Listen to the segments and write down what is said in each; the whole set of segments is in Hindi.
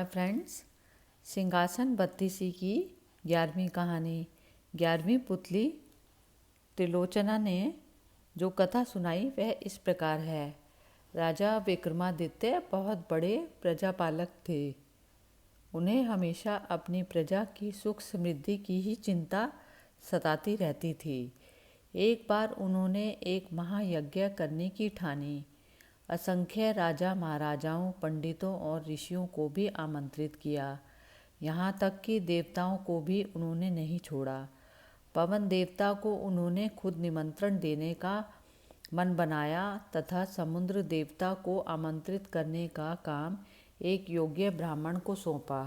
हाय फ्रेंड्स, सिंहासन बत्तीसी की 11वीं कहानी 11वीं पुतली त्रिलोचना ने जो कथा सुनाई वह इस प्रकार है। राजा विक्रमादित्य बहुत बड़े प्रजापालक थे। उन्हें हमेशा अपनी प्रजा की सुख समृद्धि की ही चिंता सताती रहती थी। एक बार उन्होंने एक महायज्ञ करने की ठानी। असंख्य राजा महाराजाओं, पंडितों और ऋषियों को भी आमंत्रित किया। यहाँ तक कि देवताओं को भी उन्होंने नहीं छोड़ा। पवन देवता को उन्होंने खुद निमंत्रण देने का मन बनाया तथा समुद्र देवता को आमंत्रित करने का काम एक योग्य ब्राह्मण को सौंपा।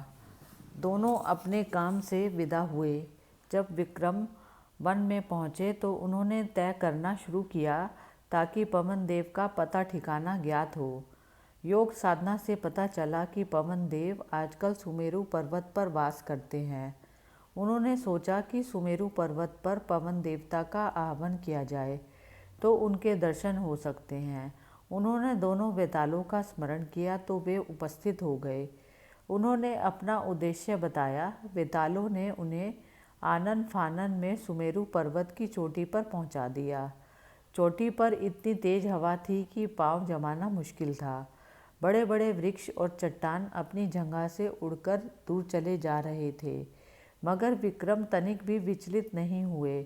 दोनों अपने काम से विदा हुए। जब विक्रम वन में पहुँचे तो उन्होंने तय करना शुरू किया ताकि पवन देव का पता ठिकाना ज्ञात हो। योग साधना से पता चला कि पवन देव आजकल सुमेरु पर्वत पर वास करते हैं। उन्होंने सोचा कि सुमेरु पर्वत पर पवन देवता का आह्वान किया जाए तो उनके दर्शन हो सकते हैं। उन्होंने दोनों वेतालों का स्मरण किया तो वे उपस्थित हो गए। उन्होंने अपना उद्देश्य बताया। वेतालों ने उन्हें आनन फानन में सुमेरु पर्वत की चोटी पर पहुंचा दिया। चोटी पर इतनी तेज हवा थी कि पांव जमाना मुश्किल था। बड़े बड़े वृक्ष और चट्टान अपनी जगह से उड़कर दूर चले जा रहे थे, मगर विक्रम तनिक भी विचलित नहीं हुए।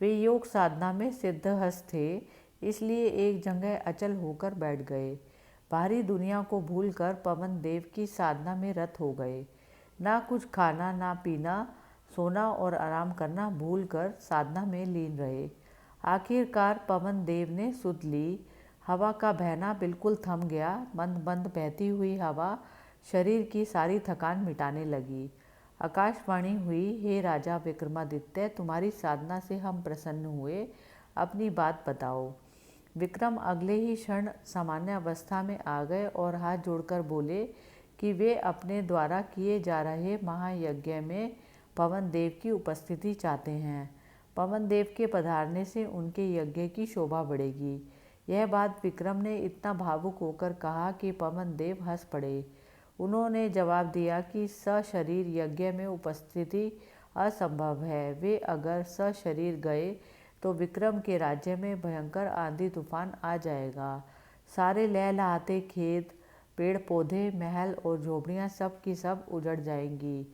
वे योग साधना में सिद्धहस्त थे, इसलिए एक जगह अचल होकर बैठ गए। बाहरी दुनिया को भूलकर पवन देव की साधना में रत हो गए। ना कुछ खाना, ना पीना, सोना और आराम करना भूलकर साधना में लीन रहे। आखिरकार पवन देव ने सुध ली। हवा का बहना बिल्कुल थम गया। मंद मंद बहती हुई हवा शरीर की सारी थकान मिटाने लगी। आकाशवाणी हुई, हे राजा विक्रमादित्य, तुम्हारी साधना से हम प्रसन्न हुए, अपनी बात बताओ। विक्रम अगले ही क्षण सामान्य अवस्था में आ गए और हाथ जोड़कर बोले कि वे अपने द्वारा किए जा रहे महायज्ञ में पवन देव की उपस्थिति चाहते हैं। पवन देव के पधारने से उनके यज्ञ की शोभा बढ़ेगी। यह बात विक्रम ने इतना भावुक होकर कहा कि पवन देव हंस पड़े। उन्होंने जवाब दिया कि सशरीर यज्ञ में उपस्थिति असंभव है। वे अगर सशरीर गए तो विक्रम के राज्य में भयंकर आंधी तूफान आ जाएगा। सारे लहलहाते खेत, पेड़ पौधे, महल और झोपड़ियाँ सब की सब उजड़ जाएंगी।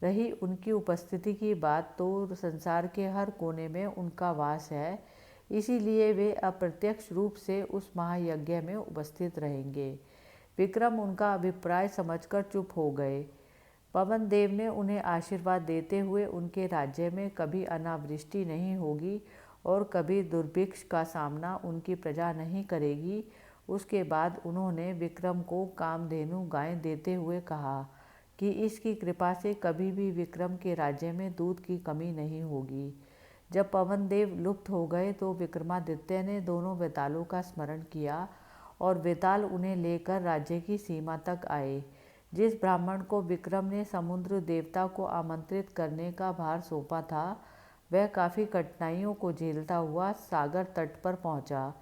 रही उनकी उपस्थिति की बात, तो संसार के हर कोने में उनका वास है, इसीलिए वे अप्रत्यक्ष रूप से उस महायज्ञ में उपस्थित रहेंगे। विक्रम उनका अभिप्राय समझकर चुप हो गए। पवन देव ने उन्हें आशीर्वाद देते हुए उनके राज्य में कभी अनावृष्टि नहीं होगी और कभी दुर्भिक्ष का सामना उनकी प्रजा नहीं करेगी। उसके बाद उन्होंने विक्रम को कामधेनु गाय देते हुए कहा कि इसकी कृपा से कभी भी विक्रम के राज्य में दूध की कमी नहीं होगी। जब पवन देव लुप्त हो गए तो विक्रमादित्य ने दोनों वेतालों का स्मरण किया और वेताल उन्हें लेकर राज्य की सीमा तक आए। जिस ब्राह्मण को विक्रम ने समुद्र देवता को आमंत्रित करने का भार सौंपा था, वह काफ़ी कठिनाइयों को झेलता हुआ सागर तट पर पहुंचा।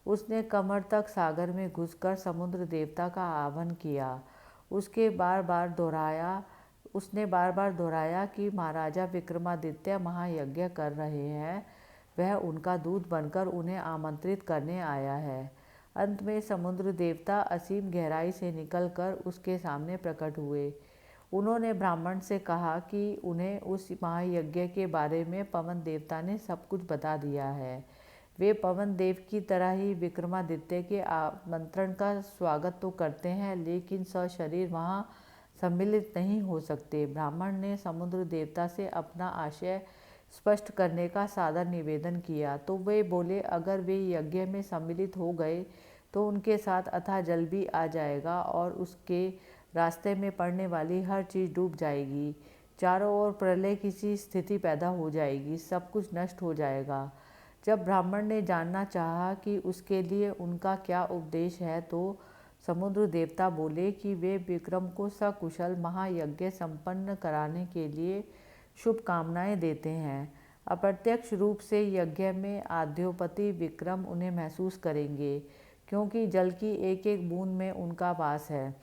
उसने कमर तक सागर में घुसकर समुद्र देवता का आह्वान किया। उसने बार बार दोहराया कि महाराजा विक्रमादित्य महायज्ञ कर रहे हैं, वह उनका दूत बनकर उन्हें आमंत्रित करने आया है। अंत में समुद्र देवता असीम गहराई से निकलकर उसके सामने प्रकट हुए। उन्होंने ब्राह्मण से कहा कि उन्हें उस महायज्ञ के बारे में पवन देवता ने सब कुछ बता दिया है। वे पवन देव की तरह ही विक्रमादित्य के आमंत्रण का स्वागत तो करते हैं, लेकिन सशरीर वहाँ सम्मिलित नहीं हो सकते। ब्राह्मण ने समुद्र देवता से अपना आशय स्पष्ट करने का सादर निवेदन किया तो वे बोले, अगर वे यज्ञ में सम्मिलित हो गए तो उनके साथ अथाह जल भी आ जाएगा और उसके रास्ते में पड़ने वाली हर चीज़ डूब जाएगी। चारों ओर प्रलय की सी स्थिति पैदा हो जाएगी, सब कुछ नष्ट हो जाएगा। जब ब्राह्मण ने जानना चाहा कि उसके लिए उनका क्या उपदेश है तो समुद्र देवता बोले कि वे विक्रम को सकुशल महायज्ञ संपन्न कराने के लिए शुभकामनाएं देते हैं। अप्रत्यक्ष रूप से यज्ञ में आद्योपति विक्रम उन्हें महसूस करेंगे, क्योंकि जल की एक एक बूंद में उनका वास है।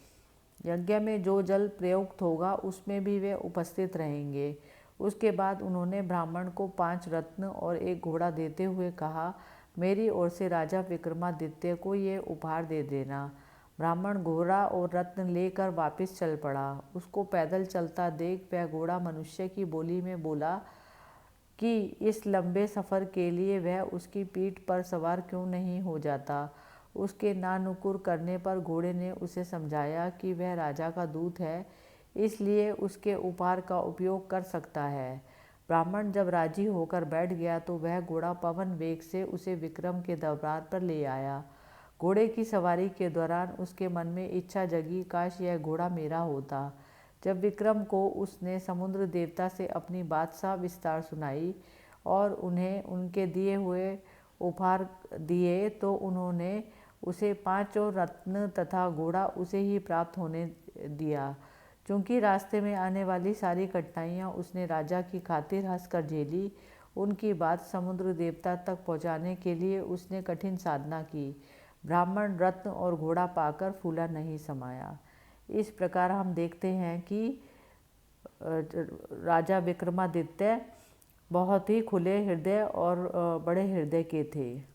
यज्ञ में जो जल प्रयुक्त होगा उसमें भी वे उपस्थित रहेंगे। उसके बाद उन्होंने ब्राह्मण को 5 रत्न और एक घोड़ा देते हुए कहा, मेरी ओर से राजा विक्रमादित्य को ये उपहार दे देना। ब्राह्मण घोड़ा और रत्न लेकर वापस चल पड़ा। उसको पैदल चलता देख वह घोड़ा मनुष्य की बोली में बोला कि इस लंबे सफ़र के लिए वह उसकी पीठ पर सवार क्यों नहीं हो जाता। उसके नानुकुर करने पर घोड़े ने उसे समझाया कि वह राजा का दूत है, इसलिए उसके उपहार का उपयोग कर सकता है। ब्राह्मण जब राजी होकर बैठ गया तो वह घोड़ा पवन वेग से उसे विक्रम के दरबार पर ले आया। घोड़े की सवारी के दौरान उसके मन में इच्छा जगी, काश यह घोड़ा मेरा होता। जब विक्रम को उसने समुद्र देवता से अपनी बात विस्तार सुनाई और उन्हें उनके दिए हुए उपहार दिए तो उन्होंने उसे 5 रत्न तथा घोड़ा उसे ही प्राप्त होने दिया। चूँकि रास्ते में आने वाली सारी कठिनाइयाँ उसने राजा की खातिर हंसकर झेली, उनकी बात समुद्र देवता तक पहुँचाने के लिए उसने कठिन साधना की। ब्राह्मण रत्न और घोड़ा पाकर फूला नहीं समाया। इस प्रकार हम देखते हैं कि राजा विक्रमादित्य बहुत ही खुले हृदय और बड़े हृदय के थे।